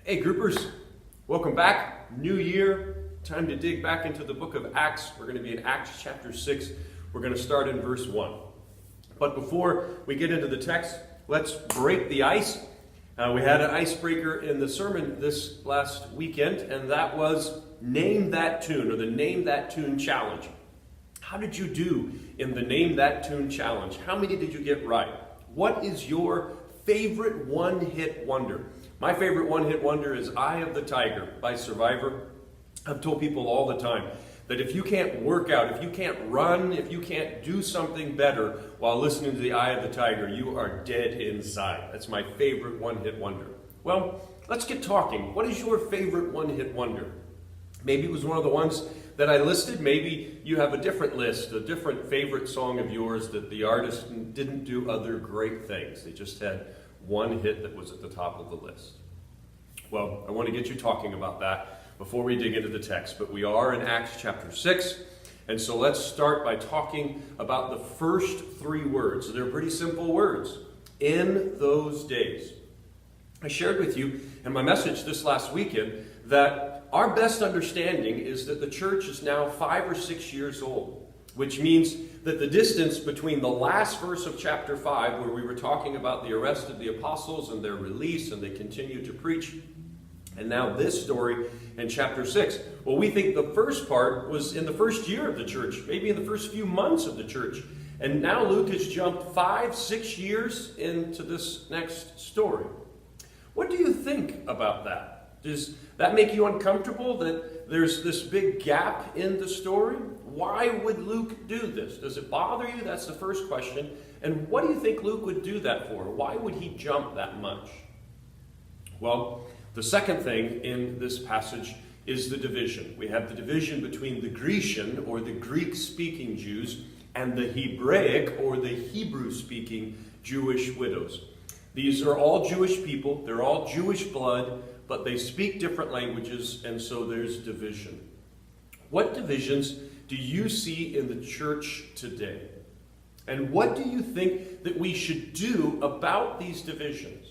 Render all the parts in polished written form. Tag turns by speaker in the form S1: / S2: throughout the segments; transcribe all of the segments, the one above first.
S1: Hey groupers, welcome back. New year, time to dig back into the book of Acts. We're going to be in Acts chapter 6. We're going to start in verse 1. But before we get into the text, let's break the ice. We had an icebreaker in the sermon this last weekend, and that was Name That Tune, or the Name That Tune Challenge. How did you do in the Name That Tune Challenge? How many did you get right? What is your favorite one-hit wonder? My favorite one-hit wonder is Eye of the Tiger by Survivor. I've told people all the time that if you can't work out, if you can't run, if you can't do something better while listening to the Eye of the Tiger, you are dead inside. That's my favorite one-hit wonder. Well, let's get talking. What is your favorite one-hit wonder? Maybe it was one of the ones that I listed. Maybe you have a different list, a different favorite song of yours that the artist didn't do other great things. They just had one hit that was at the top of the list. Well, I want to get you talking about that before we dig into the text, but we are in Acts chapter 6, and so let's start by talking about the first three words. They're pretty simple words. In those days. I shared with you in my message this last weekend that our best understanding is that the church is now 5 or 6 years old, which means that the distance between the last verse of chapter 5, where we were talking about the arrest of the apostles and their release, and they continued to preach, and now this story in chapter 6. Well, we think the first part was in the first year of the church, maybe in the first few months of the church. And now Luke has jumped 5, 6 years into this next story. What do you think about that? Does that make you uncomfortable that there's this big gap in the story? Why would Luke do this? Does it bother you? That's the first question. And what do you think Luke would do that for? Why would he jump that much? Well, the second thing in this passage is the division. We have the division between the Grecian, or the Greek-speaking Jews, and the Hebraic, or the Hebrew-speaking Jewish widows. These are all Jewish people. They're all Jewish blood, but they speak different languages, and so there's division. What divisions do you see in the church today? And what do you think that we should do about these divisions?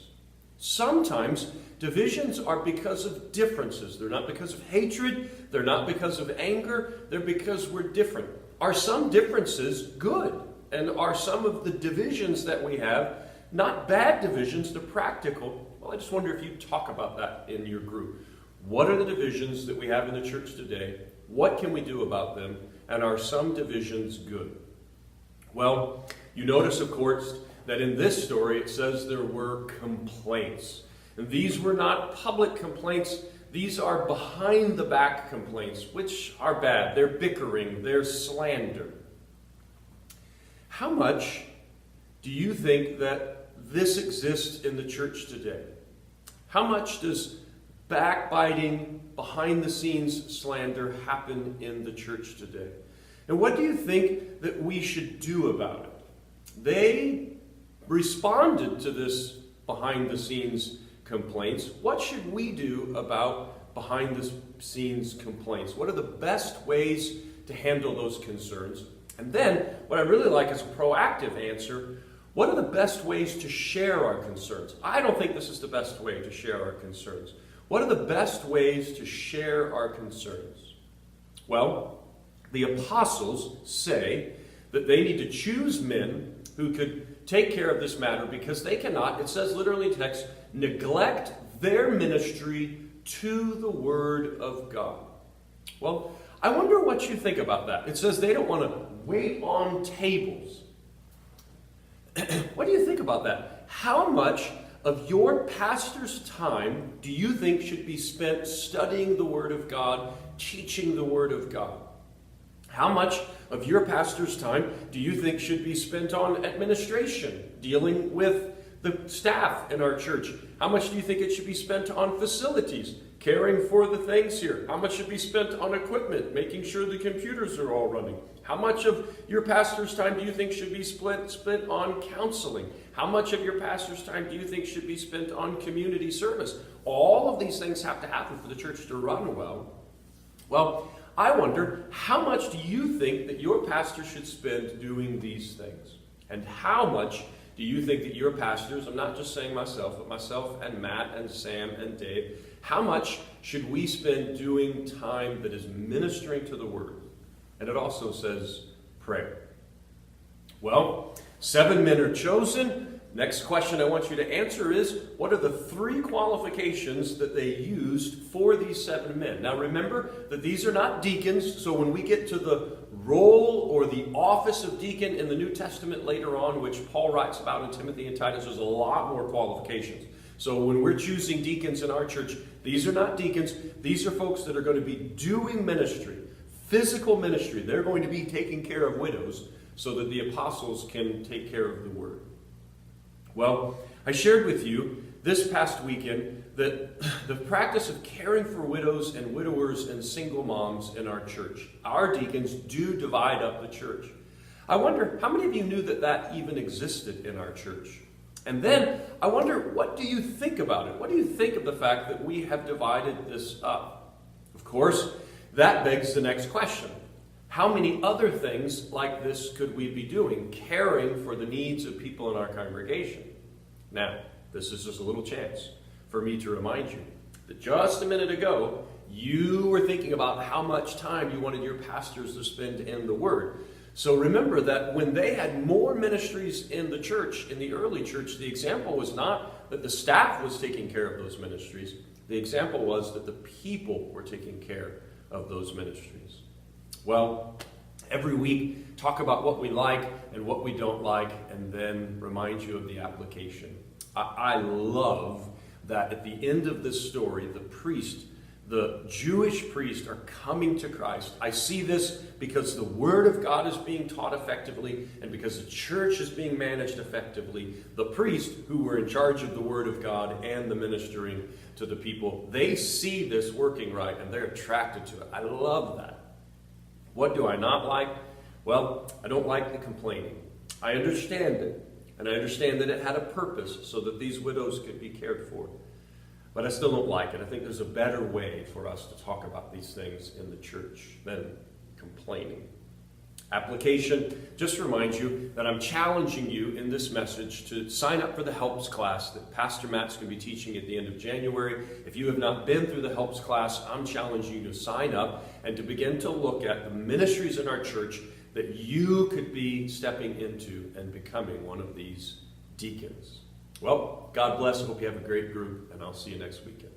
S1: Sometimes divisions are because of differences. They're not because of hatred. They're not because of anger. They're because we're different. Are some differences good? And are some of the divisions that we have not bad divisions? They're practical. Well, I just wonder if you talk about that in your group. What are the divisions that we have in the church today? What can we do about them? And are some divisions good? Well, you notice, of course, that in this story it says there were complaints. And these were not public complaints. These are behind the back complaints, which are bad. They're bickering. They're slander. How much do you think that this exists in the church today? How much does backbiting, behind-the-scenes slander happen in the church today? And what do you think that we should do about it? They responded to this behind-the-scenes complaints. What should we do about behind-the-scenes complaints? What are the best ways to handle those concerns? And then, what I really like is a proactive answer. What are the best ways to share our concerns? I don't think this is the best way to share our concerns. What are the best ways to share our concerns? Well, the apostles say that they need to choose men who could take care of this matter because they cannot, it says literally in text, neglect their ministry to the Word of God. Well, I wonder what you think about that. It says they don't want to wait on tables. What do you think about that? How much of your pastor's time do you think should be spent studying the Word of God, teaching the Word of God? How much of your pastor's time do you think should be spent on administration, dealing with the staff in our church? How much do you think it should be spent on facilities, caring for the things here? How much should be spent on equipment, making sure the computers are all running? How much of your pastor's time do you think should be spent on counseling? How much of your pastor's time do you think should be spent on community service? All of these things have to happen for the church to run well. Well, I wonder, how much do you think that your pastor should spend doing these things? And how much do you think that your pastors, I'm not just saying myself, but myself and Matt and Sam and Dave, How much should we spend doing time that is ministering to the Word? And it also says prayer. Well, 7 men are chosen. Next question I want you to answer is, what are the 3 qualifications that they used for these 7 men? Now remember that these are not deacons, so when we get to the role or the office of deacon in the New Testament later on, which Paul writes about in Timothy and Titus, there's a lot more qualifications. So when we're choosing deacons in our church, these are not deacons. These are folks that are going to be doing ministry, physical ministry. They're going to be taking care of widows so that the apostles can take care of the word. Well, I shared with you this past weekend that the practice of caring for widows and widowers and single moms in our church, our deacons do divide up the church. I wonder, how many of you knew that that even existed in our church? And then, I wonder, what do you think about it? What do you think of the fact that we have divided this up? Of course, that begs the next question. How many other things like this could we be doing, caring for the needs of people in our congregation? Now, this is just a little chance for me to remind you that just a minute ago, you were thinking about how much time you wanted your pastors to spend in the Word. So remember that when they had more ministries in the church, in the early church, the example was not that the staff was taking care of those ministries. The example was that the people were taking care of those ministries. Well, every week, talk about what we like and what we don't like, and then remind you of the application. I love that at the end of this story, the Jewish priests are coming to Christ. I see this because the Word of God is being taught effectively, and because the church is being managed effectively. The priests who were in charge of the Word of God and the ministering to the people, they see this working right, and they're attracted to it. I love that. What do I not like? Well, I don't like the complaining. I understand it, and I understand that it had a purpose so that these widows could be cared for. But I still don't like it. I think there's a better way for us to talk about these things in the church than complaining. Application, just remind you that I'm challenging you in this message to sign up for the Helps class that Pastor Matt's going to be teaching at the end of January. If you have not been through the Helps class, I'm challenging you to sign up and to begin to look at the ministries in our church that you could be stepping into and becoming one of these deacons. Well, God bless. I hope you have a great group, and I'll see you next weekend.